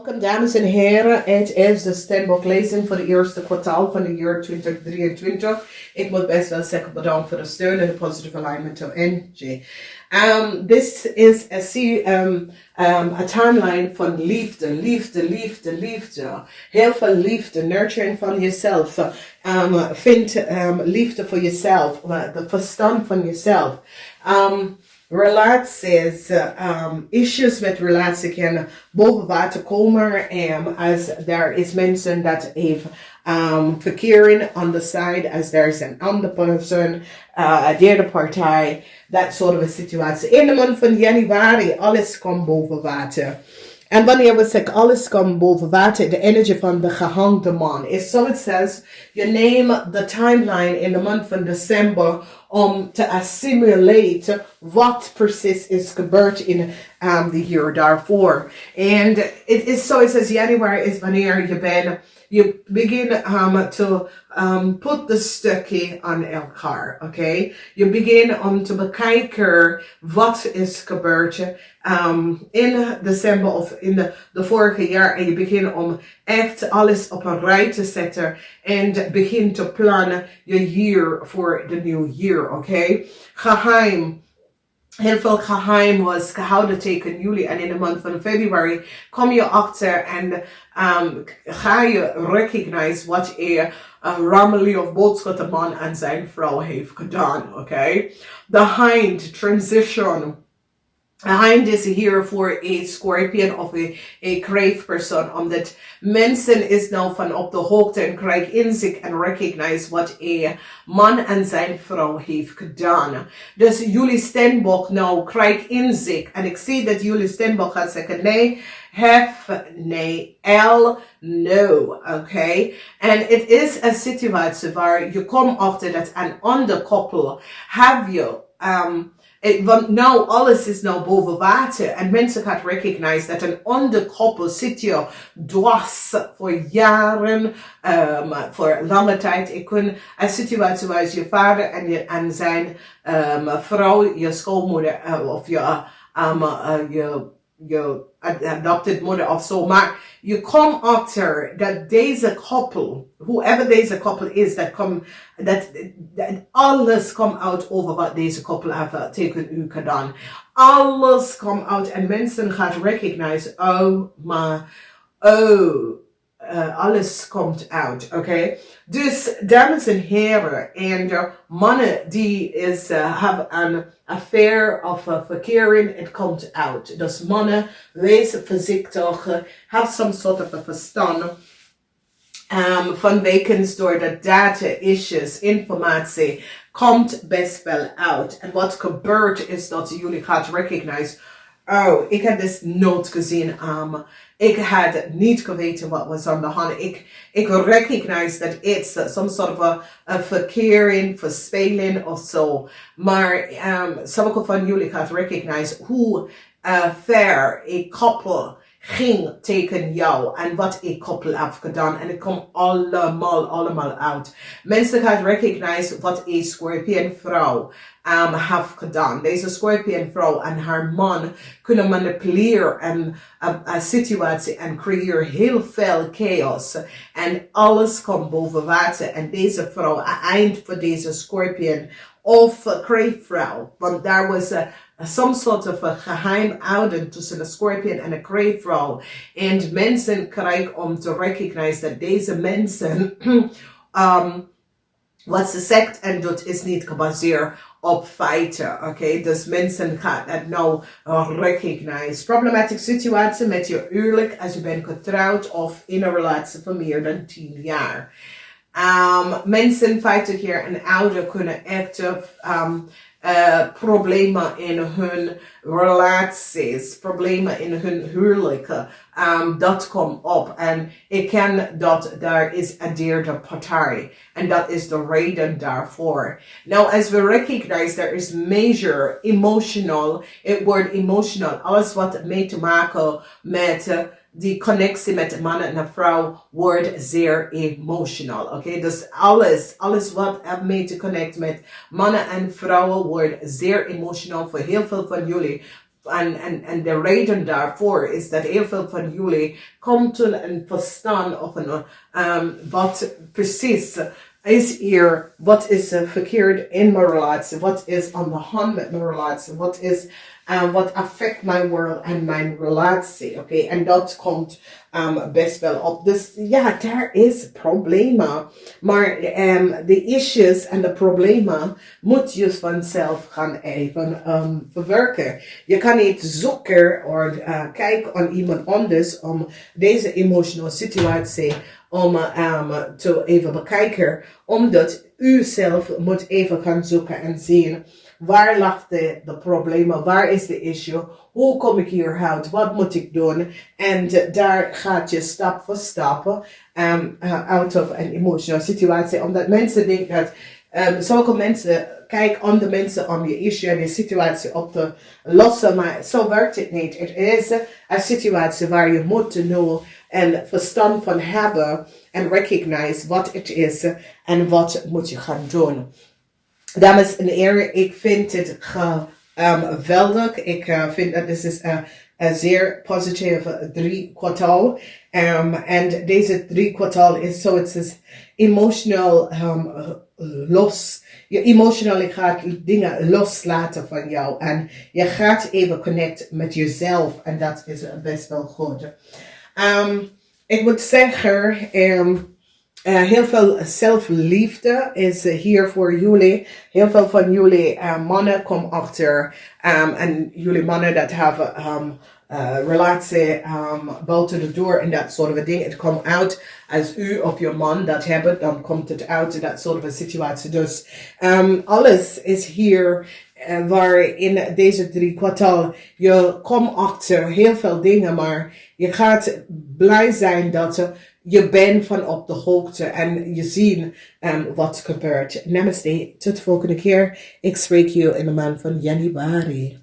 Welkom dames en heren, het is de Steenbok lezing voor de eerste kwartaal van het jaar 2023. Ik moet best wel zeggen bedankt voor de steun en de positive alignment of energy. This is a timeline van liefde, liefde, liefde, liefde. Heel veel liefde, nurturing van jezelf. Vind liefde voor jezelf, de verstand van jezelf. Relaties, issues met relatie kunnen boven water komen als er is mensen dat heeft verkering on the side, as there is an other person, a derde partij, dat soort of situatie. In de maand van Januari, alles komt boven water. En wanneer we zeggen alles komt boven water, de energie van de gehangde man is zoals says, je neemt de timeline in de maand van december om te assimileren wat precies is gebeurd in de jaar daarvoor. En het is zoals als Januari is wanneer je begint te put de stukken aan elkaar, oké? Je begint om te bekijken wat is gebeurd in december of in de vorige jaar. En je begint om echt alles op een rij te zetten en begint te plannen je jaar voor de nieuwe jaar, oké? Geheim. Heel veel geheim was gehouden tegen jullie en in de maand van februari kom je achter en ga je recognize wat een Rameli of boodschappenman en zijn vrouw heeft gedaan, oké? De hind transition. Hind is hier voor een scorpion of een kreefpersoon, omdat mensen is nou van op de hoogte en krijgen inzicht en recognize wat een man en zijn vrouw heeft gedaan. Dus jullie Steenbok nou krijgt inzicht en ik zie dat jullie Steenbok gaat zeggen nee, nee, no, oké? En het is een situatie waar je komt achter dat een ander koppel heb je want nou alles is nou boven water en mensen gaan recognize dat een ander koppel zit je dwars voor jaren, voor lange tijd. Ik kan een situatie waar je vader en zijn vrouw, je schoonmoeder of je adopted moeder of zo, maar je komt achter dat deze koppel, whoever deze koppel is, dat alles komt uit over wat deze koppel heeft tegen u gedaan. Alles komt uit en mensen gaan recognize, alles komt uit, oké? Dus, dames en heren, en de mannen die hebben een affair of verkering, het komt uit. Dus mannen, wees voorzichtig, have some sort of a verstand. Vanwege door de data, issues, informatie, komt best wel uit. En wat gebeurt is dat jullie gaan recognize, ik heb dit nooit gezien. Ik had niet geweten wat was aan de hand. Ik recognize dat it's some sort of a verkering, verspeling of zo. Maar sommige van jullie gaan recognize hoe ver een koppel ging tegen jou en wat een koppel heeft gedaan. En het komt allemaal uit. Mensen gaan recognize wat een scorpion vrouw heeft gedaan. Deze scorpion vrouw en haar man kunnen manipuleren een situatie en creëren heel veel chaos. En alles komt boven water. En deze vrouw, eind voor deze scorpion of kreefvrouw. Want daar was some sort of a geheim houden tussen de scorpion en de kreefvrouw. En mensen krijgen om te recognize dat deze mensen wat ze zegt en doet is niet gebaseerd op feiten, oké? Dus mensen gaan het nou recognize. Problematische situatie met je huwelijk als je bent getrouwd of in een relatie van meer dan 10 jaar. Mensen 50 jaar en ouder kunnen echt problemen in hun relaties, problemen in hun huwelijken, dat komt op. En ik ken dat daar is een derde partij. En dat is de reden daarvoor. Nou, as we recognize, there is major emotional, het wordt emotional, alles wat mee te maken met die connectie met de man en de vrouw wordt zeer emotional, oké? Dus alles wat mee te connecten met mannen en vrouwen wordt zeer emotional voor heel veel van jullie. En de reden daarvoor is dat heel veel van jullie komt tot een verstand of wat precies is hier, wat is verkeerd in mijn relatie, wat is aan de hand met mijn relatie, wat affect mijn world en mijn relatie, oké? En dat komt best wel op. Dus ja, daar is problemen. Maar de issues en de problemen moet je vanzelf gaan even verwerken. Je kan niet zoeken of kijken aan iemand anders om deze emotionele situatie te even bekijken. Omdat u zelf moet even gaan zoeken en zien waar lag de problemen, waar is de issue, hoe kom ik hieruit, wat moet ik doen. En daar gaat je stap voor stap out of een emotionele situatie. Omdat mensen denken dat zulke mensen, kijk andere mensen om je issue en je situatie op te lossen. Maar zo werkt het niet. Het is een situatie waar je moet know en verstand van hebben en recognize wat het is en wat moet je gaan doen. Dames en heren, ik vind het geweldig. Ik vind dat dit is een zeer positieve 3 kwartaal. En deze 3 kwartaal is zo, het is emotional los. Je emotioneel gaat dingen loslaten van jou. En je gaat even connect met jezelf. En dat is best wel goed. Ik moet zeggen, heel veel zelfliefde is hier voor jullie. Heel veel van jullie mannen komen achter. En jullie mannen dat hebben relatie buiten de deur en dat soort van dingen. Het komt uit als u of je man dat hebben, dan komt het uit in dat soort van situatie. Dus alles is hier waar in deze 3 kwartaal je komt achter heel veel dingen, maar je gaat blij zijn dat je bent van op de hoogte en je ziet wat gebeurt. Namaste, tot de volgende keer. Ik spreek je in de maand van Januari.